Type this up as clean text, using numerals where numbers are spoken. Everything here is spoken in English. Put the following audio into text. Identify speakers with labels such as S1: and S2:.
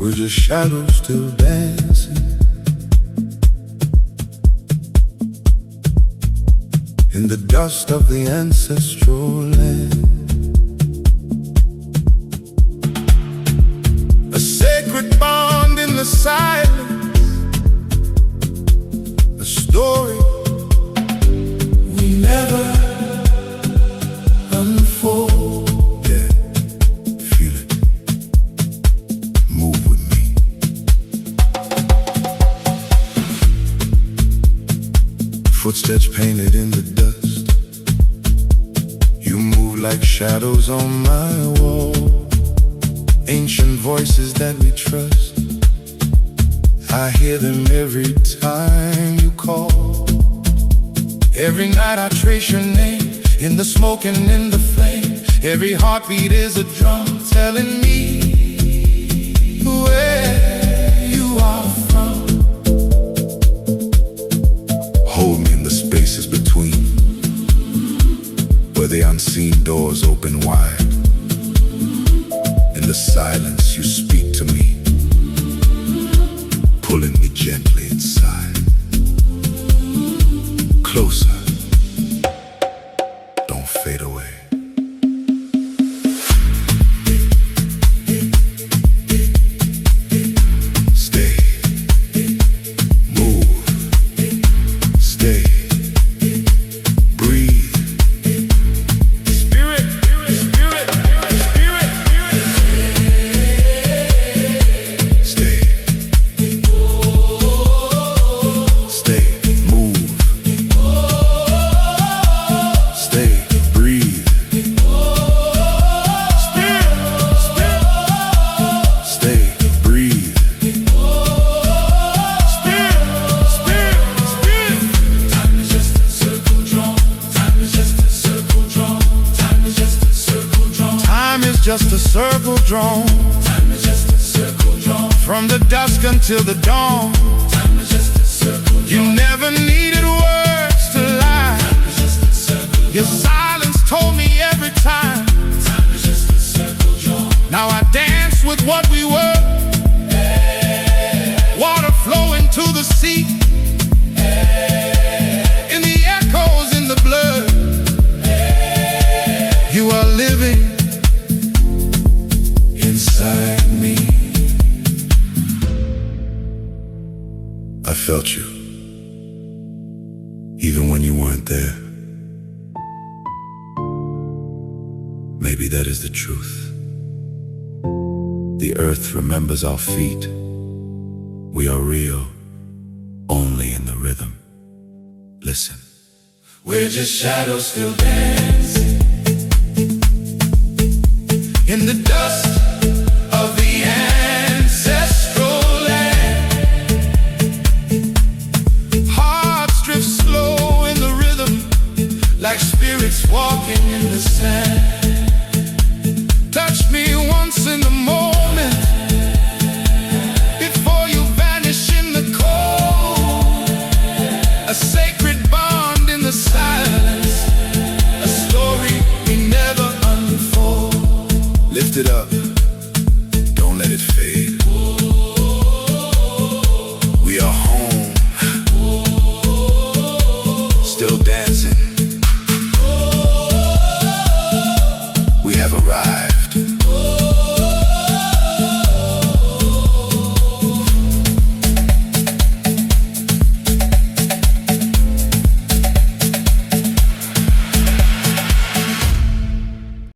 S1: We're just shadows still dancing in the dust of the ancestral land. A sacred bond in the silence, a story we never unfold. Yeah, feel it, move with me. Footsteps painted in the dust, you move like shadows on my wall. Ancient voices that we trust, I hear them every time you call. Every night I trace your name in the smoke and in the flame. Every heartbeat is a drum telling me where you are from. Hold me in the spaces between, where the unseen doors open wide. In the silence you speak to me, pulling me gently inside. Closer, don't fade away. Stay, move, stay, breathe. Spirit, spirit, spirit, spirit. Stay, stay, move. Stay, breathe. Spirit, spirit. Stay, breathe. Spirit, spirit, spirit. Time is just a circle drawn. Time is just a circle drawn. Time is just a circle drawn. Time is just a circle drawn. Time is just a circle drawn. From the dusk until the dawn. Time is just a circle drawn. You never needed words to lie. Time is just a circle drawn. Your silence told me every time. Time is just a circle drawn. Now I dance with what we were. Water flowing to the sea. In the echoes, in the blur. You are living inside me. I felt you, even when you weren't there. Maybe that is the truth. The earth remembers our feet. We are real only in the rhythm. Listen. We're just shadows still dancing in the dust of the ancestral land. Hearts drift slow in the rhythm, like spirits walking in the sand. Touch me once in the moment, before you vanish in the cold. A sacred bond in the silence, a story we never unfold. Lift it up, don't let it fade. We are home, still dancing. We have arrived.